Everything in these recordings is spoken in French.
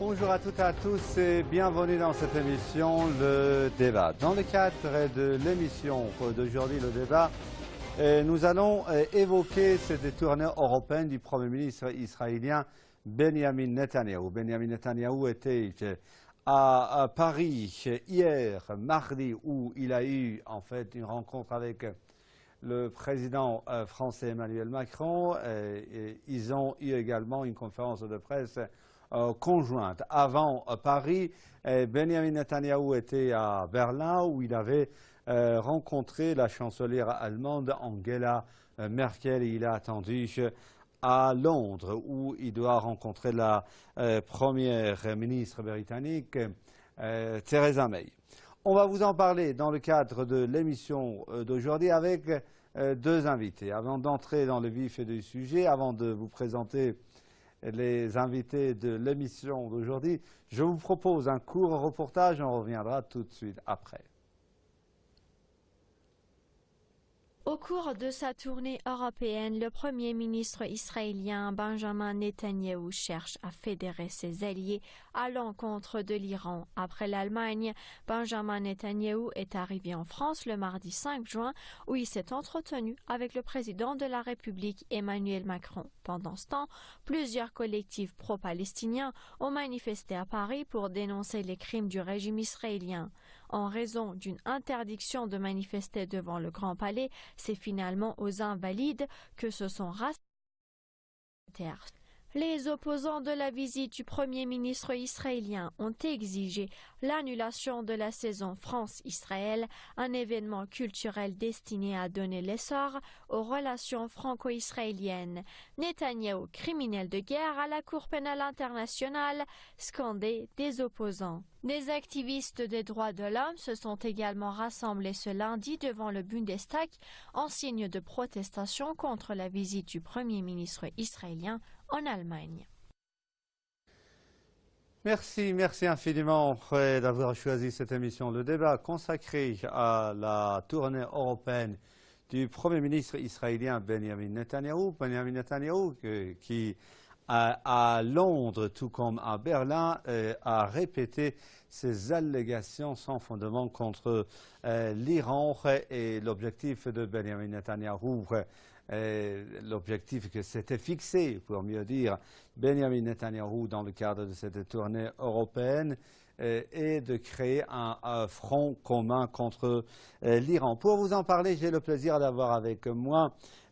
Bonjour à toutes et à tous et bienvenue dans cette émission, le débat. Dans le cadre de l'émission d'aujourd'hui, le débat, nous allons évoquer cette tournée européenne du Premier ministre israélien Benjamin Netanyahou. Benjamin Netanyahou était à Paris hier, mardi, où il a eu en fait une rencontre avec le président français Emmanuel Macron. Ils ont eu également une conférence de presse conjointe. Avant Paris, Benjamin Netanyahou était à Berlin où il avait rencontré la chancelière allemande Angela Merkel et il a attendu à Londres où il doit rencontrer la première ministre britannique Theresa May. On va vous en parler dans le cadre de l'émission d'aujourd'hui avec deux invités. Avant d'entrer dans le vif du sujet, avant de vous présenter les invités de l'émission d'aujourd'hui, je vous propose un court reportage, on reviendra tout de suite après. Au cours de sa tournée européenne, le Premier ministre israélien Benjamin Netanyahou cherche à fédérer ses alliés à l'encontre de l'Iran. Après l'Allemagne, Benjamin Netanyahou est arrivé en France le mardi 5 juin où il s'est entretenu avec le président de la République Emmanuel Macron. Pendant ce temps, plusieurs collectifs pro-palestiniens ont manifesté à Paris pour dénoncer les crimes du régime israélien. En raison d'une interdiction de manifester devant le Grand Palais, c'est finalement aux Invalides que se sont rassemblés. Les opposants de la visite du Premier ministre israélien ont exigé l'annulation de la saison France-Israël, un événement culturel destiné à donner l'essor aux relations franco-israéliennes. Netanyahou, criminel de guerre à la Cour pénale internationale, scandé des opposants. Des activistes des droits de l'homme se sont également rassemblés ce lundi devant le Bundestag en signe de protestation contre la visite du Premier ministre israélien en Allemagne. Merci infiniment d'avoir choisi cette émission. Le débat consacré à la tournée européenne du Premier ministre israélien Benjamin Netanyahou. Benjamin Netanyahou qui à Londres, tout comme à Berlin, a répété ses allégations sans fondement contre l'Iran et l'objectif de Benjamin Netanyahou. L'objectif que s'était fixé, pour mieux dire, Benjamin Netanyahou dans le cadre de cette tournée européenne est de créer un front commun contre l'Iran. Pour vous en parler, j'ai le plaisir d'avoir avec moi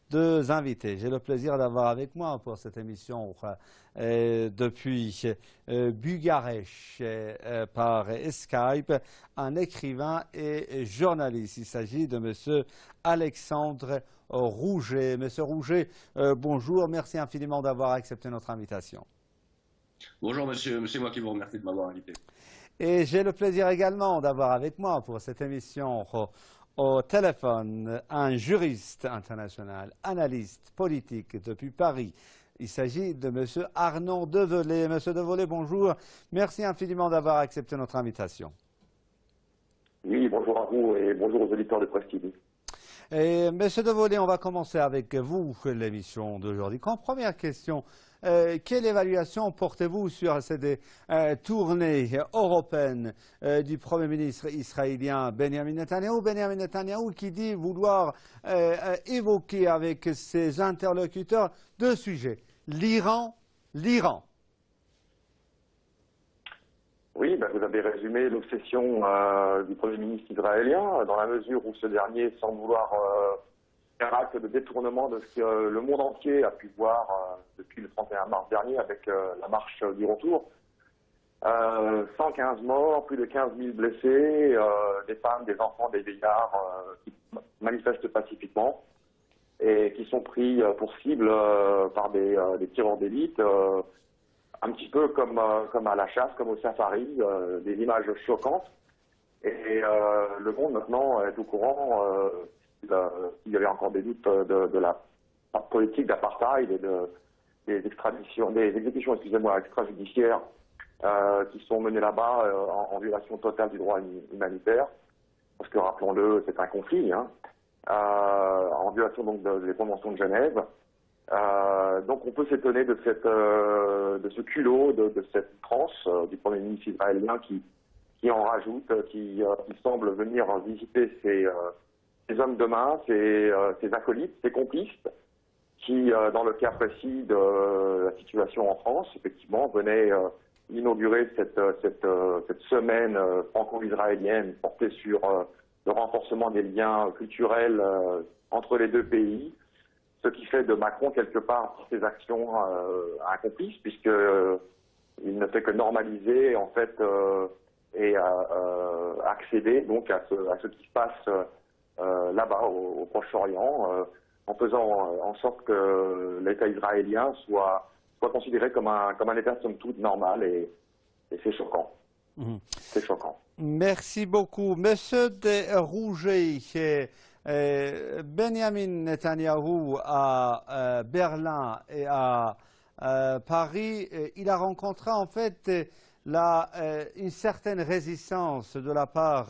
deux invités. J'ai le plaisir d'avoir avec moi pour cette émission depuis Bucarest par Skype un écrivain et journaliste. Il s'agit de M. Alexandre Rouget. Monsieur Rouget, bonjour, merci infiniment d'avoir accepté notre invitation. Bonjour monsieur, c'est moi qui vous remercie de m'avoir invité. Et j'ai le plaisir également d'avoir avec moi pour cette émission au téléphone un juriste international, analyste politique depuis Paris. Il s'agit de M. Arnaud Develay. Monsieur Develay, bonjour. Merci infiniment d'avoir accepté notre invitation. Oui, bonjour à vous et bonjour aux auditeurs de Presse TV. Et Monsieur Develay, on va commencer avec vous l'émission d'aujourd'hui. Comme première question, quelle évaluation portez-vous sur cette tournée européenne du Premier ministre israélien Benjamin Netanyahou? Benjamin Netanyahou qui dit vouloir évoquer avec ses interlocuteurs deux sujets, l'Iran. Oui, vous avez résumé l'obsession du Premier ministre israélien, dans la mesure où ce dernier semble vouloir faire acte de détournement de ce que le monde entier a pu voir depuis le 31 mars dernier avec la marche du retour. 115 morts, plus de 15 000 blessés, des femmes, des enfants, des vieillards qui manifestent pacifiquement et qui sont pris pour cible par des tireurs d'élite. Un petit peu comme à la chasse, comme au safari, des images choquantes. Et le monde maintenant est au courant, s'il y avait encore des doutes de la politique d'apartheid et des exécutions extrajudiciaires qui sont menées là-bas en violation totale du droit humanitaire. Parce que, rappelons-le, c'est un conflit, en violation donc des conventions de Genève. Donc on peut s'étonner de ce culot, de cette transe du Premier ministre israélien qui en rajoute, qui semble venir visiter ses hommes de main, ses acolytes, ses complices, qui, dans le cas précis de la situation en France, effectivement, venaient inaugurer cette semaine franco-israélienne portée sur le renforcement des liens culturels entre les deux pays, ce qui fait de Macron, quelque part, par ses actions, un complice, puisqu'il ne fait que normaliser, en fait, et accéder donc à ce qui se passe là-bas, au Proche-Orient, en faisant en sorte que l'État israélien soit considéré comme un État somme toute normal, et c'est choquant. C'est choquant. Merci beaucoup. Monsieur de Rouget, Benjamin Netanyahou à Berlin et à Paris, il a rencontré en fait une certaine résistance de la part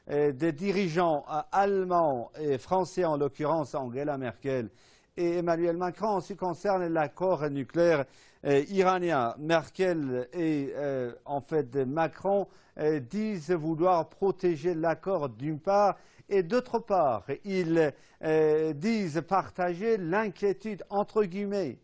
des dirigeants allemands et français, en l'occurrence Angela Merkel et Emmanuel Macron, en ce qui concerne l'accord nucléaire iranien. Merkel et en fait Macron disent vouloir protéger l'accord d'une part, et d'autre part, ils disent partager l'inquiétude, entre guillemets,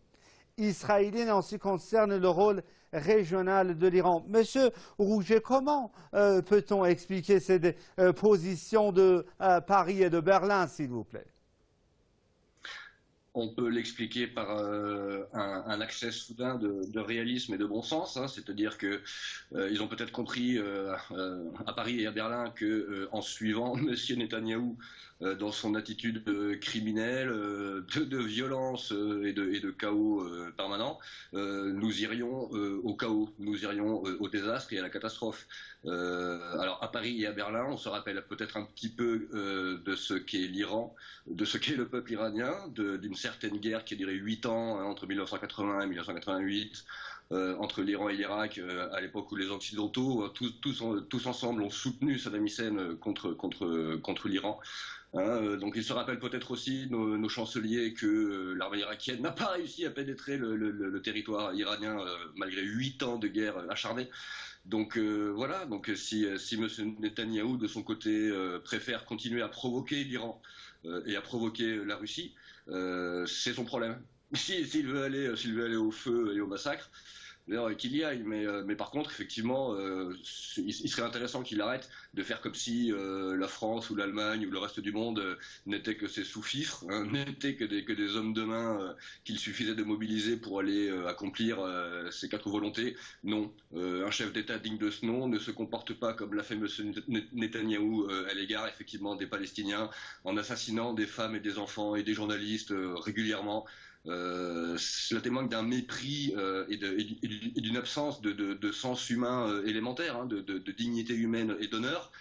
israélienne en ce qui concerne le rôle régional de l'Iran. Monsieur Rouget, comment peut-on expliquer cette position de Paris et de Berlin, s'il vous plaît? On peut l'expliquer par un accès soudain de réalisme et de bon sens, hein, c'est-à-dire que ils ont peut-être compris à Paris et à Berlin que en suivant M. Netanyahou dans son attitude criminelle, de violence et de chaos permanent, nous irions au chaos, nous irions au désastre et à la catastrophe. Alors à Paris et à Berlin, on se rappelle peut-être un petit peu de ce qu'est l'Iran, de ce qu'est le peuple iranien, d'une certaine guerre qui a duré 8 ans, hein, entre 1980 et 1988, entre l'Iran et l'Irak, à l'époque où les Occidentaux, tous ensemble, ont soutenu Saddam Hussein contre l'Iran. Hein, donc il se rappelle peut-être aussi, nos chanceliers, que l'armée irakienne n'a pas réussi à pénétrer le territoire iranien malgré 8 ans de guerre acharnée. Donc voilà, donc si M. Netanyahou, de son côté, préfère continuer à provoquer l'Iran et à provoquer la Russie, c'est son problème. S'il veut aller au feu et au massacre, qu'il y aille, mais par contre, effectivement, il serait intéressant qu'il arrête de faire comme si la France ou l'Allemagne ou le reste du monde n'étaient que ses sous-fifres, hein, n'étaient que des hommes de main qu'il suffisait de mobiliser pour aller accomplir ses 4 volontés. Non, un chef d'État digne de ce nom ne se comporte pas comme l'a fait M. Netanyahou à l'égard, effectivement, des Palestiniens, en assassinant des femmes et des enfants et des journalistes régulièrement. Cela témoigne d'un mépris et d'une absence de sens humain élémentaire, hein, de dignité humaine et d'honneur,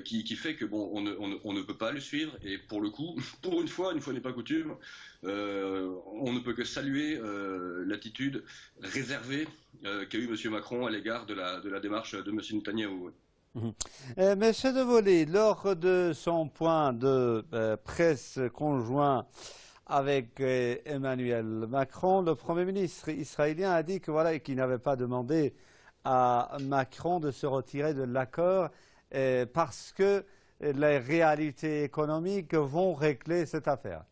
qui fait que bon, on ne peut pas le suivre. Et pour le coup, pour une fois n'est pas coutume, on ne peut que saluer l'attitude réservée qu'a eu M. Macron à l'égard de la démarche de M. Netanyahou. Monsieur Devolé, lors de son point de presse conjoint avec Emmanuel Macron, le Premier ministre israélien a dit que voilà, qu'il n'avait pas demandé à Macron de se retirer de l'accord parce que les réalités économiques vont régler cette affaire,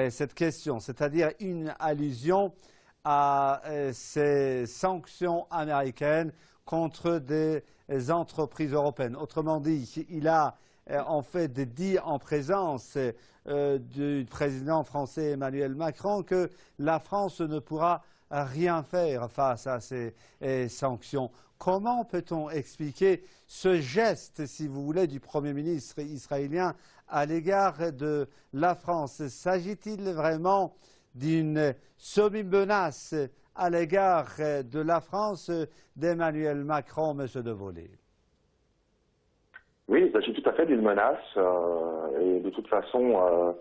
cette question, c'est-à-dire une allusion à ces sanctions américaines contre des entreprises européennes. Autrement dit, il a en fait dit en présence du président français Emmanuel Macron que la France ne pourra rien faire face à ces sanctions. Comment peut-on expliquer ce geste, si vous voulez, du Premier ministre israélien à l'égard de la France? S'agit-il vraiment d'une semi-menace à l'égard de la France d'Emmanuel Macron, M. Devolé? Oui, il s'agit tout à fait d'une menace et de toute façon,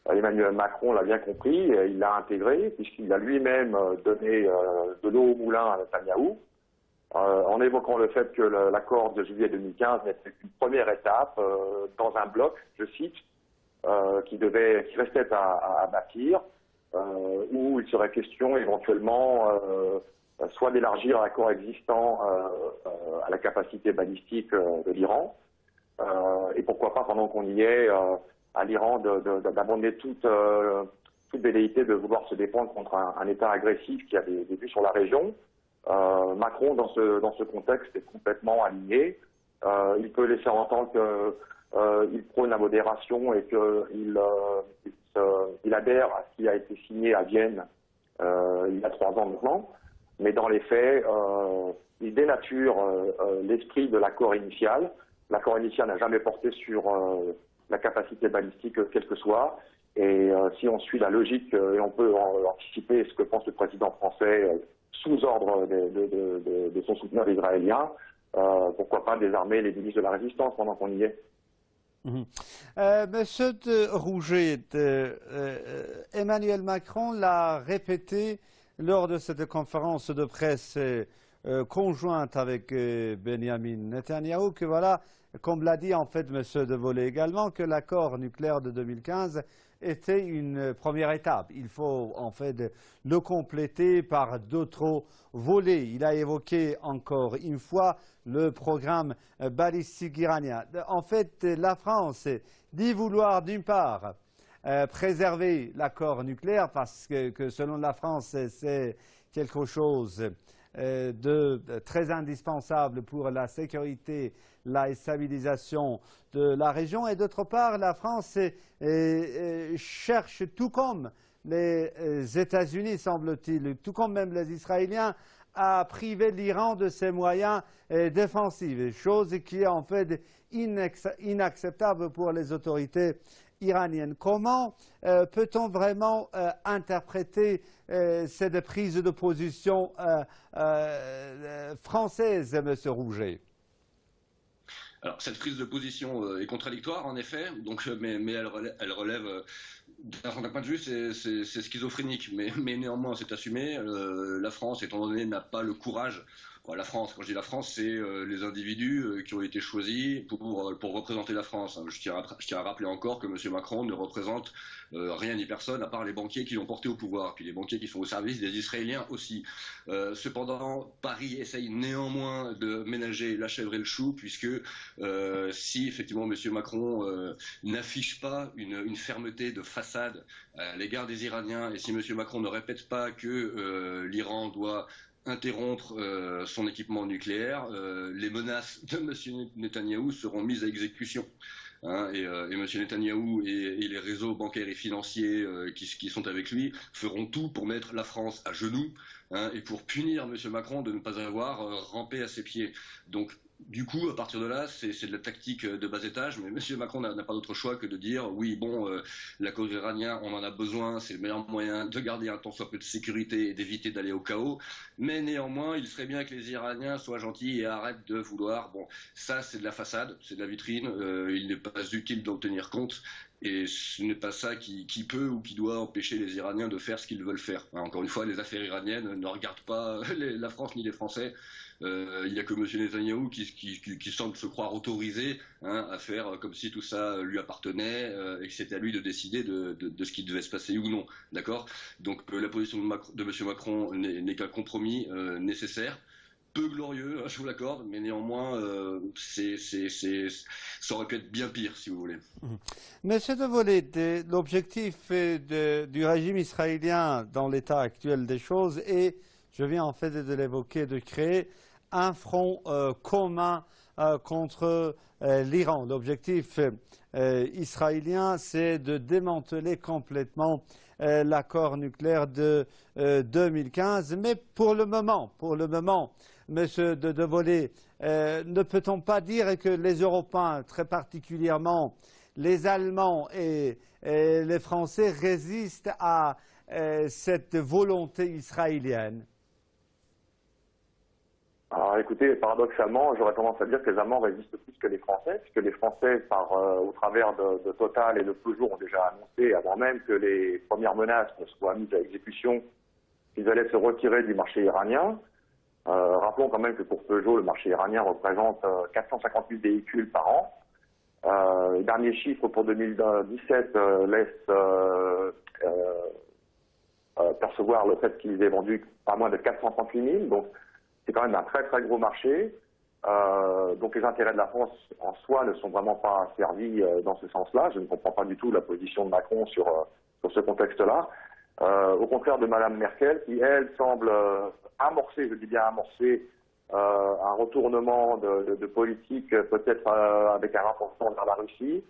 Emmanuel Macron l'a bien compris, il l'a intégré puisqu'il a lui-même donné de l'eau au moulin à Netanyahou en évoquant le fait que l'accord de juillet 2015 n'était qu'une première étape dans un bloc, je cite, qui restait à bâtir où il serait question éventuellement soit d'élargir l'accord existant à la capacité balistique de l'Iran, et pourquoi pas, pendant qu'on y est, à l'Iran d'abandonner toute velléité de vouloir se défendre contre un État agressif qui a des vues sur la région. Macron, dans ce contexte, est complètement aligné. Il peut laisser entendre qu'il prône la modération et qu'il adhère à ce qui a été signé à Vienne il y a 3 ans maintenant. Mais dans les faits, il dénature l'esprit de l'accord initial. L'accord initial n'a jamais porté sur la capacité balistique, quelle que soit. Et si on suit la logique, et on peut anticiper ce que pense le président français sous ordre de son souteneur israélien, pourquoi pas désarmer les milices de la résistance pendant qu'on y est. Monsieur de Rouget, Emmanuel Macron l'a répété lors de cette conférence de presse conjointe avec Benjamin Netanyahou, que voilà, comme l'a dit en fait Monsieur de Vollet également, que l'accord nucléaire de 2015 était une première étape. Il faut en fait le compléter par d'autres volets. Il a évoqué encore une fois le programme balistique iranien. En fait, la France dit vouloir d'une part préserver l'accord nucléaire parce que selon la France, c'est quelque chose de très indispensable pour la sécurité, la stabilisation de la région. Et d'autre part, la France cherche, tout comme les États-Unis, semble-t-il, tout comme même les Israéliens, à priver l'Iran de ses moyens défensifs, chose qui est en fait inacceptable pour les autorités iranienne. Comment peut-on vraiment interpréter cette prise de position française, M. Rouget? Alors, cette prise de position est contradictoire, en effet, donc, mais elle relève d'un certain point de vue, c'est schizophrénique, mais néanmoins, c'est assumé. La France, étant donné, n'a pas le courage. La France, quand je dis la France, c'est les individus qui ont été choisis pour représenter la France. Je tiens à rappeler encore que M. Macron ne représente rien ni personne à part les banquiers qui l'ont porté au pouvoir, puis les banquiers qui sont au service des Israéliens aussi. Cependant, Paris essaye néanmoins de ménager la chèvre et le chou, puisque si effectivement M. Macron n'affiche pas une fermeté de façade à l'égard des Iraniens, et si M. Macron ne répète pas que l'Iran doit interrompre son équipement nucléaire, les menaces de M. Netanyahou seront mises à exécution. Et M. Netanyahou et les réseaux bancaires et financiers qui sont avec lui feront tout pour mettre la France à genoux et pour punir M. Macron de ne pas avoir rampé à ses pieds. Donc, du coup, à partir de là, c'est de la tactique de bas étage, mais M. Macron n'a pas d'autre choix que de dire oui, bon, l'accord iranien, on en a besoin, c'est le meilleur moyen de garder un tant soit peu de sécurité et d'éviter d'aller au chaos, mais néanmoins, il serait bien que les Iraniens soient gentils et arrêtent de vouloir. Bon, ça, c'est de la façade, c'est de la vitrine, il n'est pas utile d'en tenir compte. Et ce n'est pas ça qui peut ou qui doit empêcher les Iraniens de faire ce qu'ils veulent faire. Encore une fois, les affaires iraniennes ne regardent pas la France ni les Français. Il n'y a que M. Netanyahou qui semble se croire autorisé à faire comme si tout ça lui appartenait et que c'était à lui de décider de ce qui devait se passer ou non. D'accord ? Donc la position de M. Macron n'est qu'un compromis nécessaire. Peu glorieux, je vous l'accorde, mais néanmoins, ça aurait pu être bien pire, si vous voulez. Monsieur de Vollet, l'objectif du régime israélien dans l'état actuel des choses est, je viens en fait de l'évoquer, de créer un front commun contre l'Iran. L'objectif israélien, c'est de démanteler complètement l'accord nucléaire de 2015. Mais pour le moment, Monsieur de Vollet, ne peut-on pas dire que les Européens, très particulièrement les Allemands et les Français, résistent à cette volonté israélienne? Alors écoutez, paradoxalement, j'aurais tendance à dire que les Allemands résistent plus que les Français, puisque les Français, au travers de Total et de Peugeot, ont déjà annoncé, avant même que les premières menaces ne soient mises à exécution, qu'ils allaient se retirer du marché iranien. Rappelons quand même que pour Peugeot, le marché iranien représente 450 000 véhicules par an. Les derniers chiffres pour 2017 laissent percevoir le fait qu'ils aient vendu pas moins de 438 000. Donc c'est quand même un très très gros marché. Donc les intérêts de la France en soi ne sont vraiment pas servis dans ce sens-là. Je ne comprends pas du tout la position de Macron sur ce contexte-là. Au contraire de Madame Merkel, qui elle semble amorcer, je dis bien amorcer, un retournement de politique, peut-être avec un rapprochement vers la Russie.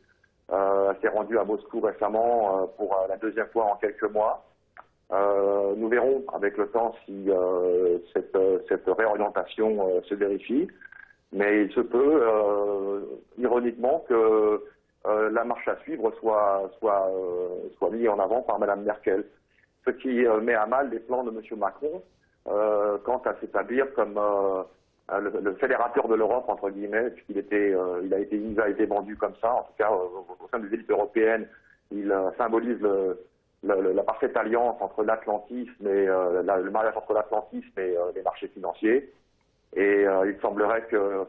Elle s'est rendue à Moscou récemment pour la deuxième fois en quelques mois. Nous verrons avec le temps si cette réorientation se vérifie. Mais il se peut, ironiquement, que la marche à suivre soit mise en avant par Mme Merkel. Ce qui met à mal les plans de M. Macron quant à s'établir comme le fédérateur de l'Europe, entre guillemets, puisqu'il il a été vendu comme ça. En tout cas, au sein des élites européennes, il symbolise la parfaite alliance entre l'atlantisme et le mariage entre l'atlantisme et les marchés financiers. Et il semblerait que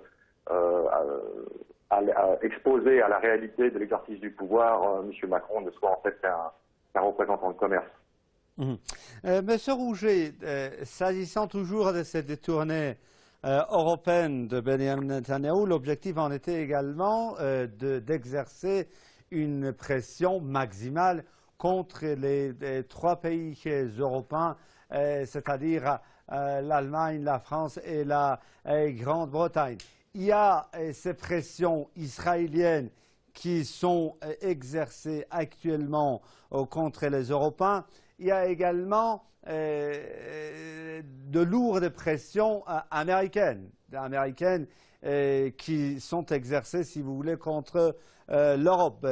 exposé à la réalité de l'exercice du pouvoir, M. Macron ne soit en fait qu'un représentant de commerce. Monsieur Rouget, s'agissant toujours de cette tournée européenne de Benjamin Netanyahou, l'objectif en était également d'exercer une pression maximale contre les trois pays européens, c'est-à-dire l'Allemagne, la France et la Grande-Bretagne. Il y a ces pressions israéliennes qui sont exercées actuellement contre les Européens. Il y a également de lourdes pressions américaines qui sont exercées, si vous voulez, contre l'Europe.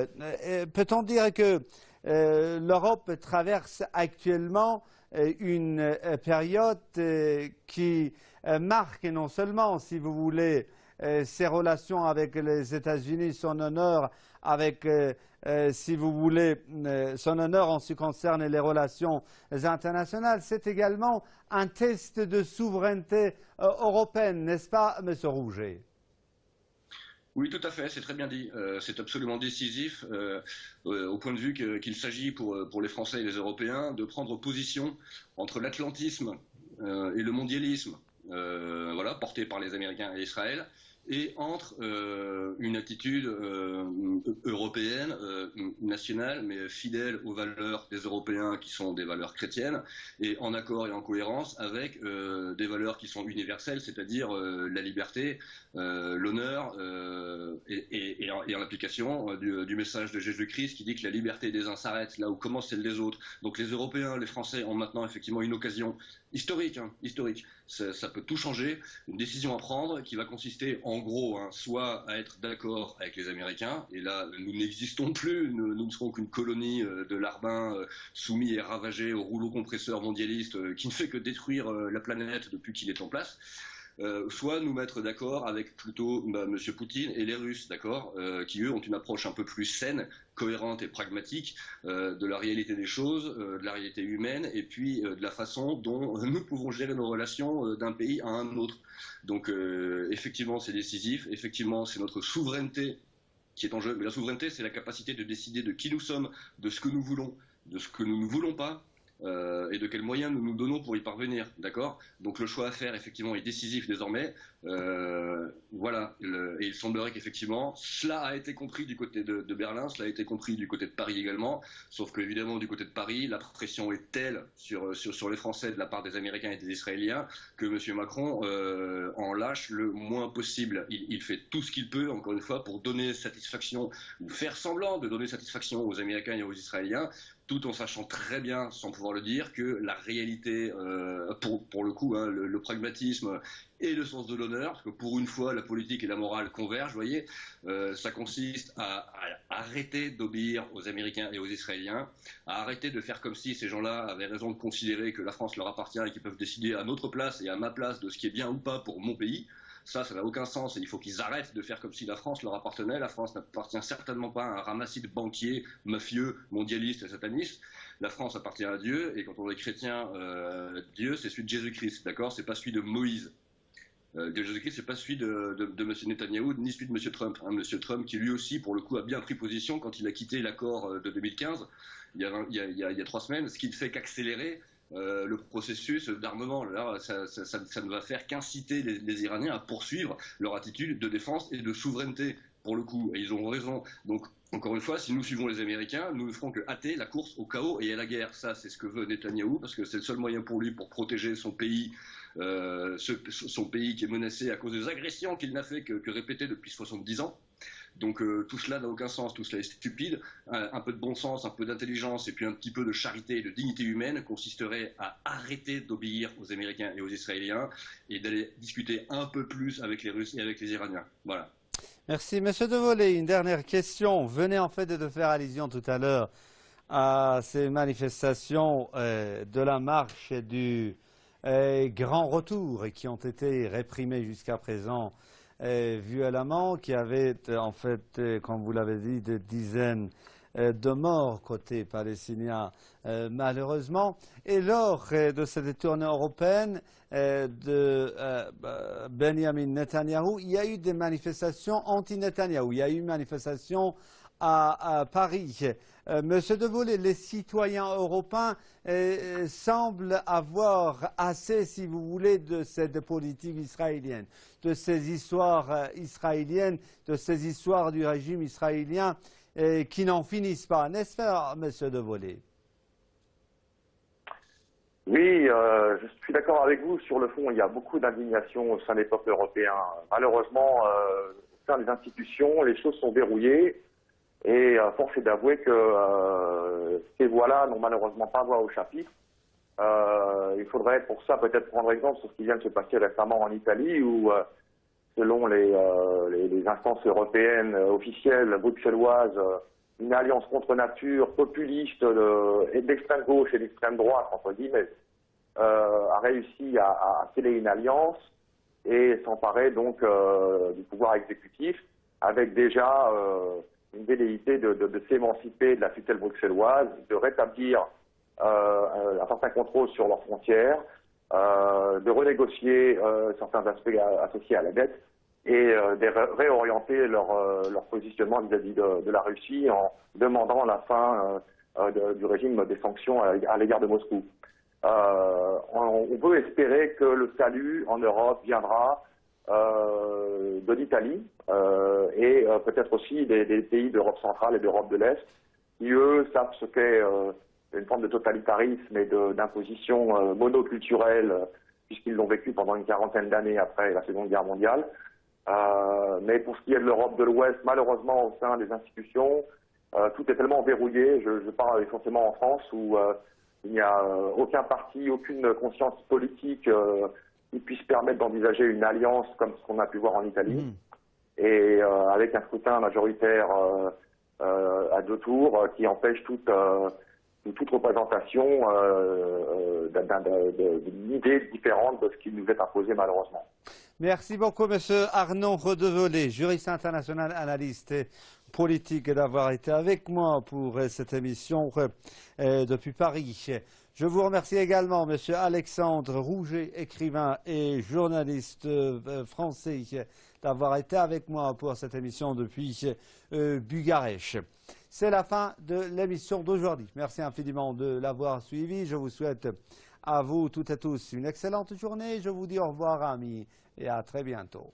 Peut-on dire que l'Europe traverse actuellement une période qui marque non seulement, si vous voulez, ses relations avec les États-Unis, son honneur avec, si vous voulez, son honneur en ce qui concerne les relations internationales, c'est également un test de souveraineté européenne, n'est-ce pas, M. Rouget? Oui, tout à fait, c'est très bien dit. C'est absolument décisif au point de vue qu'il s'agit pour les Français et les Européens de prendre position entre l'atlantisme et le mondialisme, voilà, porté par les Américains et Israël, et entre une attitude européenne, nationale, mais fidèle aux valeurs des Européens qui sont des valeurs chrétiennes, et en accord et en cohérence avec des valeurs qui sont universelles, c'est-à-dire la liberté, l'honneur, et en application du message de Jésus-Christ qui dit que la liberté des uns s'arrête là où commence celle des autres. Donc les Européens, les Français ont maintenant effectivement une occasion historique, historique. Ça peut tout changer, une décision à prendre qui va consister en gros, soit à être d'accord avec les Américains, et là nous n'existons plus, nous ne serons qu'une colonie de larbins soumis et ravagés au rouleau compresseur mondialiste qui ne fait que détruire la planète depuis qu'il est en place. Soit nous mettre d'accord avec plutôt M. Poutine et les Russes, d'accord, qui eux ont une approche un peu plus saine, cohérente et pragmatique de la réalité des choses, de la réalité humaine, et puis de la façon dont nous pouvons gérer nos relations d'un pays à un autre. Donc effectivement c'est décisif, effectivement c'est notre souveraineté qui est en jeu, mais la souveraineté c'est la capacité de décider de qui nous sommes, de ce que nous voulons, de ce que nous ne voulons pas, et de quels moyens nous nous donnons pour y parvenir, d'accord? Donc le choix à faire effectivement est décisif désormais. Voilà, et il semblerait qu'effectivement cela a été compris du côté de Berlin, cela a été compris du côté de Paris également, sauf que évidemment du côté de Paris la pression est telle sur les Français de la part des Américains et des Israéliens que M. Macron en lâche le moins possible. Il fait tout ce qu'il peut, encore une fois, pour donner satisfaction ou faire semblant de donner satisfaction aux Américains et aux Israéliens, tout en sachant très bien, sans pouvoir le dire, que la réalité, pour le coup, le pragmatisme et le sens de l'honneur, parce que pour une fois, la politique et la morale convergent, vous voyez, ça consiste à arrêter d'obéir aux Américains et aux Israéliens, à arrêter de faire comme si ces gens-là avaient raison de considérer que la France leur appartient et qu'ils peuvent décider à notre place et à ma place de ce qui est bien ou pas pour mon pays. Ça n'a aucun sens et il faut qu'ils arrêtent de faire comme si la France leur appartenait. La France n'appartient certainement pas à un ramassis de banquiers, mafieux, mondialistes et satanistes. La France appartient à Dieu et quand on est chrétien, Dieu c'est celui de Jésus-Christ, d'accord? C'est pas celui de Moïse. De Jésus-Christ, c'est pas celui de M. Netanyahou ni celui de M. Trump. M. Trump qui lui aussi, pour le coup, a bien pris position quand il a quitté l'accord de 2015, il y a 3 semaines, ce qui ne fait qu'accélérer le processus d'armement. Là, ça ne va faire qu'inciter les Iraniens à poursuivre leur attitude de défense et de souveraineté, pour le coup. Et ils auront raison. Donc, encore une fois, si nous suivons les Américains, nous ne ferons que hâter la course au chaos et à la guerre. Ça, c'est ce que veut Netanyahou, parce que c'est le seul moyen pour lui pour protéger son pays, son pays qui est menacé à cause des agressions qu'il n'a fait que répéter depuis 70 ans. Donc tout cela n'a aucun sens, tout cela est stupide. Un peu de bon sens, un peu d'intelligence et puis un petit peu de charité et de dignité humaine consisterait à arrêter d'obéir aux Américains et aux Israéliens et d'aller discuter un peu plus avec les Russes et avec les Iraniens. Voilà. Merci. Monsieur Devolé, une dernière question. Vous venez en fait de faire allusion tout à l'heure à ces manifestations de la marche du grand retour et qui ont été réprimées jusqu'à présent violemment, qui avait en fait, comme vous l'avez dit, des dizaines de morts côté palestinien malheureusement. Et lors de cette tournée européenne de Benjamin Netanyahou, il y a eu des manifestations anti-Netanyahou. Il y a eu une manifestation à Paris. Monsieur Devolé, les citoyens européens semblent avoir assez, si vous voulez, de cette politique israélienne, de ces histoires israéliennes, de ces histoires du régime israélien qui n'en finissent pas, n'est-ce pas, Monsieur Devolé? Oui, je suis d'accord avec vous. Sur le fond, il y a beaucoup d'indignation au sein des peuples européens. Malheureusement, au sein des institutions, les choses sont verrouillées. Et force est d'avouer que ces voix-là n'ont malheureusement pas voix au chapitre. Il faudrait pour ça peut-être prendre exemple sur ce qui vient de se passer récemment en Italie, où selon les instances européennes officielles bruxelloises, une alliance contre nature populiste et d'extrême gauche et d'extrême droite, entre guillemets, a réussi à sceller une alliance et s'emparer donc du pouvoir exécutif, avec déjà une velléité de s'émanciper de la tutelle bruxelloise, de rétablir un certain contrôle sur leurs frontières, de renégocier certains aspects associés à la dette et de réorienter leur positionnement vis-à-vis de la Russie en demandant la fin du régime des sanctions à l'égard de Moscou. On peut espérer que le salut en Europe viendra de l'Italie et peut-être aussi des pays d'Europe centrale et d'Europe de l'Est, qui eux savent ce qu'est une forme de totalitarisme et d'imposition monoculturelle, puisqu'ils l'ont vécu pendant une quarantaine d'années après la Seconde Guerre mondiale. Mais pour ce qui est de l'Europe de l'Ouest, malheureusement au sein des institutions, tout est tellement verrouillé. Je parle essentiellement en France où il n'y a aucun parti, aucune conscience politique qui puisse permettre d'envisager une alliance comme ce qu'on a pu voir en Italie. Et avec un scrutin majoritaire à 2 tours qui empêche toute représentation d'une idée différente de ce qui nous est imposé malheureusement. Merci beaucoup, Monsieur Arnaud Redevolé, juriste international, analyste politique, d'avoir été avec moi pour cette émission depuis Paris. Je vous remercie également, Monsieur Alexandre Rouget, écrivain et journaliste français, d'avoir été avec moi pour cette émission depuis Bucarest. C'est la fin de l'émission d'aujourd'hui. Merci infiniment de l'avoir suivi. Je vous souhaite à vous toutes et tous une excellente journée. Je vous dis au revoir, amis, et à très bientôt.